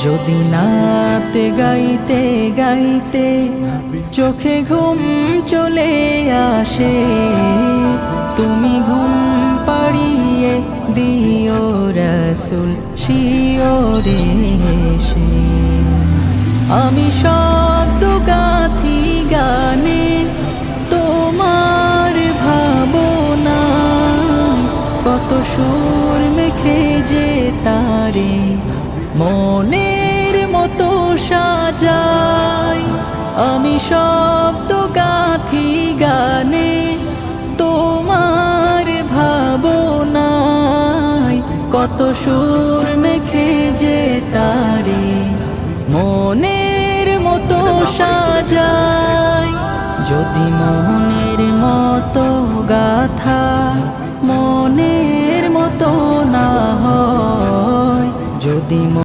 যদি নাতে গাইতে গাইতে চোখে ঘুম চলে আসে, তুমি ঘুম পাড়িয়ে দিও রাসূল শিওরে এসে। আমি শব্দ গাথি গানে তোমার ভাবনা, কত সুর মেখে যে তারে মনের মতো সাজাই। আমি শব্দ গাথি গানে তোমার ভাবনায়, কত সুর মেখে যে তারে মনের মতো সাজাই। যদি মনের মতো গাথা মনের মতো না হয়, যদি